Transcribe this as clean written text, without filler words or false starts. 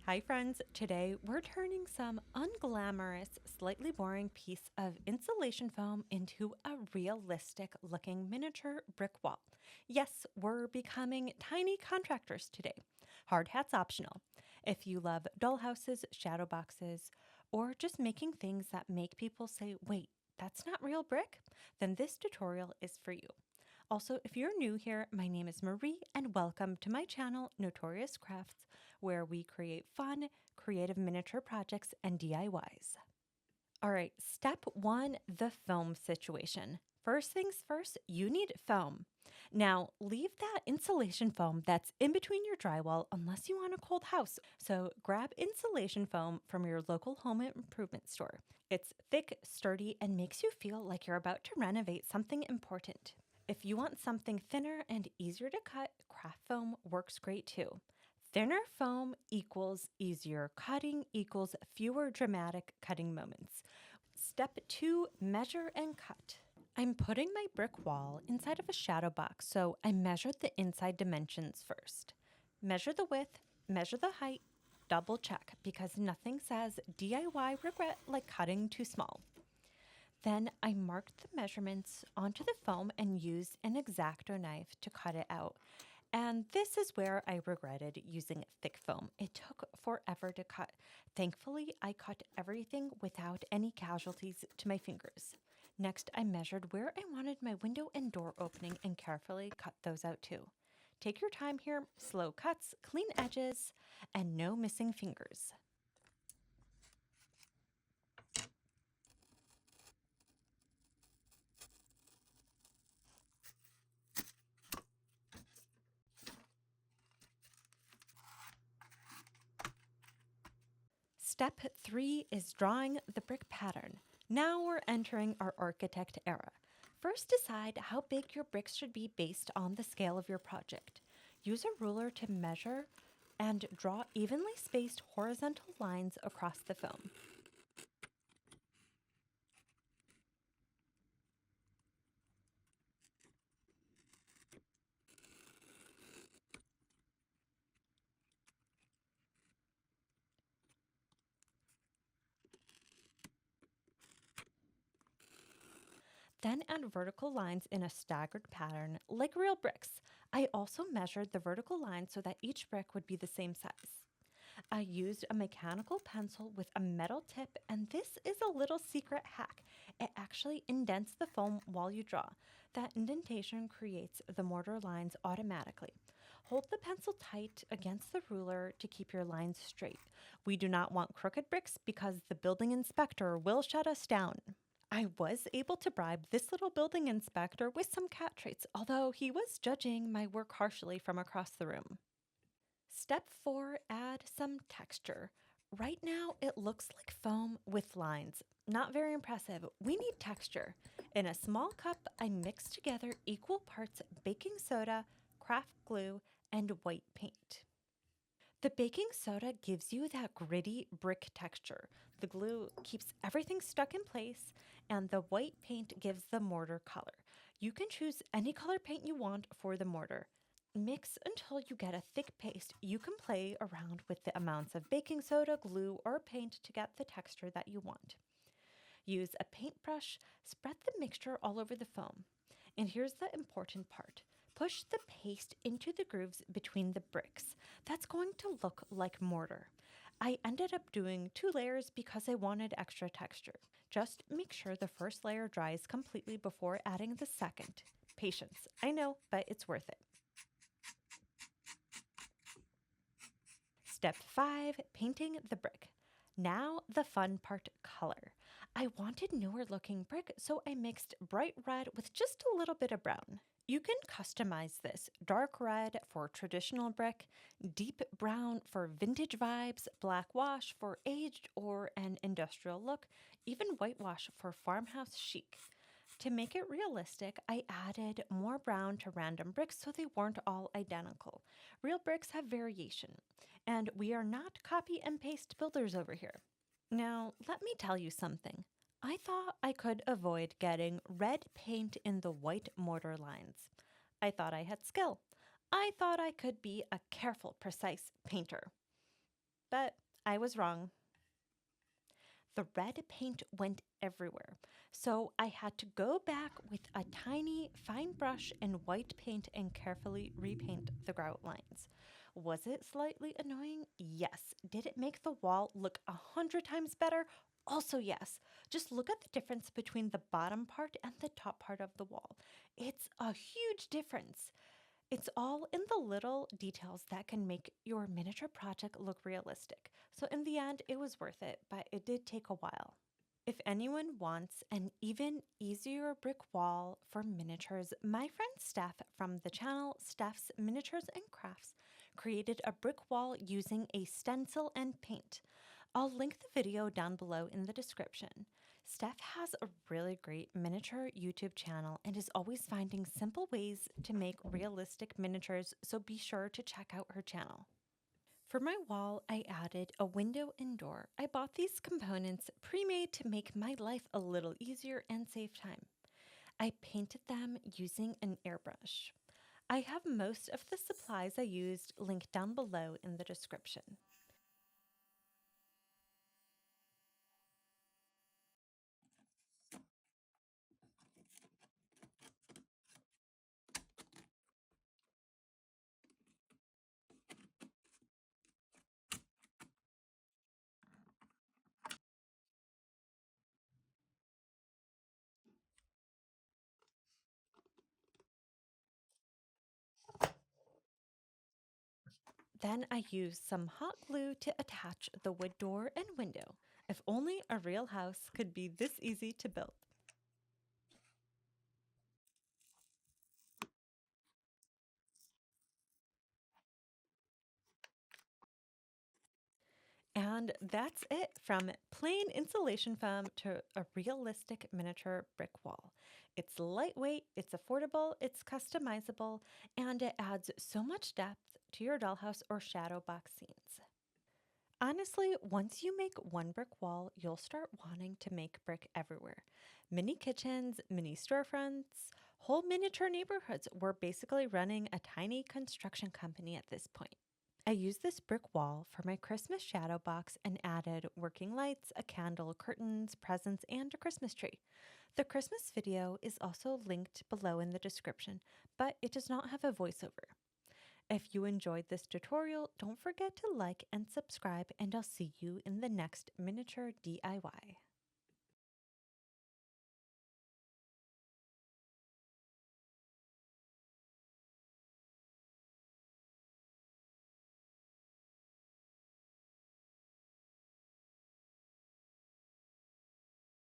Hi friends, today we're turning some unglamorous, slightly boring piece of insulation foam into a realistic looking miniature brick wall. Yes, we're becoming tiny contractors today. Hard hats optional. If you love dollhouses, shadow boxes, or just making things that make people say, wait, that's not real brick, then this tutorial is for you. Also, if you're new here, my name is Marie and welcome to my channel, Notorious Crafts, where we create fun, creative miniature projects and DIYs. All right, step one, the foam situation. First things first, you need foam. Now, leave that insulation foam that's in between your drywall unless you want a cold house. So grab insulation foam from your local home improvement store. It's thick, sturdy, and makes you feel like you're about to renovate something important. If you want something thinner and easier to cut, craft foam works great too. Thinner foam equals easier cutting equals fewer dramatic cutting moments. Step 2, measure and cut. I'm putting my brick wall inside of a shadow box, so I measured the inside dimensions first. Measure the width, measure the height, double check because nothing says DIY regret like cutting too small. Then I marked the measurements onto the foam and used an X-Acto knife to cut it out. And this is where I regretted using thick foam. It took forever to cut. Thankfully, I cut everything without any casualties to my fingers. Next, I measured where I wanted my window and door opening and carefully cut those out too. Take your time here, slow cuts, clean edges, and no missing fingers. Step 3 is drawing the brick pattern. Now we're entering our architect era. First, decide how big your bricks should be based on the scale of your project. Use a ruler to measure and draw evenly spaced horizontal lines across the foam. Then add vertical lines in a staggered pattern like real bricks. I also measured the vertical lines so that each brick would be the same size. I used a mechanical pencil with a metal tip, and this is a little secret hack. It actually indents the foam while you draw. That indentation creates the mortar lines automatically. Hold the pencil tight against the ruler to keep your lines straight. We do not want crooked bricks because the building inspector will shut us down. I was able to bribe this little building inspector with some cat treats, although he was judging my work harshly from across the room. Step 4, add some texture. Right now, it looks like foam with lines. Not very impressive. We need texture. In a small cup, I mixed together equal parts baking soda, craft glue, and white paint. The baking soda gives you that gritty brick texture. The glue keeps everything stuck in place, and the white paint gives the mortar color. You can choose any color paint you want for the mortar. Mix until you get a thick paste. You can play around with the amounts of baking soda, glue, or paint to get the texture that you want. Use a paintbrush, spread the mixture all over the foam. And here's the important part. Push the paste into the grooves between the bricks. That's going to look like mortar. I ended up doing 2 layers because I wanted extra texture. Just make sure the first layer dries completely before adding the second. Patience, I know, but it's worth it. Step 5, painting the brick. Now the fun part, color. I wanted newer looking brick, so I mixed bright red with just a little bit of brown. You can customize this. Dark red for traditional brick, deep brown for vintage vibes, black wash for aged or an industrial look, even whitewash for farmhouse chic. To make it realistic, I added more brown to random bricks so they weren't all identical. Real bricks have variation, and we are not copy and paste builders over here. Now, let me tell you something. I thought I could avoid getting red paint in the white mortar lines. I thought I had skill. I thought I could be a careful, precise painter. But I was wrong. The red paint went everywhere, so I had to go back with a tiny, fine brush and white paint and carefully repaint the grout lines. Was it slightly annoying? Yes. Did it make the wall look 100 times better? Also, yes. Just look at the difference between the bottom part and the top part of the wall. It's a huge difference. It's all in the little details that can make your miniature project look realistic. So, in the end, it was worth it, but it did take a while. If anyone wants an even easier brick wall for miniatures, my friend Stef from the channel Stef's Miniatures and Crafts created a brick wall using a stencil and paint. I'll link the video down below in the description. Steph has a really great miniature YouTube channel and is always finding simple ways to make realistic miniatures, so be sure to check out her channel. For my wall, I added a window and door. I bought these components pre-made to make my life a little easier and save time. I painted them using an airbrush. I have most of the supplies I used linked down below in the description. Then I used some hot glue to attach the wood door and window. If only a real house could be this easy to build. And that's it, from plain insulation foam to a realistic miniature brick wall. It's lightweight, it's affordable, it's customizable, and it adds so much depth to your dollhouse or shadow box scenes. Honestly, once you make one brick wall, you'll start wanting to make brick everywhere. Mini kitchens, mini storefronts, whole miniature neighborhoods. We're basically running a tiny construction company at this point. I used this brick wall for my Christmas shadow box and added working lights, a candle, curtains, presents, and a Christmas tree. The Christmas video is also linked below in the description, but it does not have a voiceover. If you enjoyed this tutorial, don't forget to like and subscribe, and I'll see you in the next miniature DIY.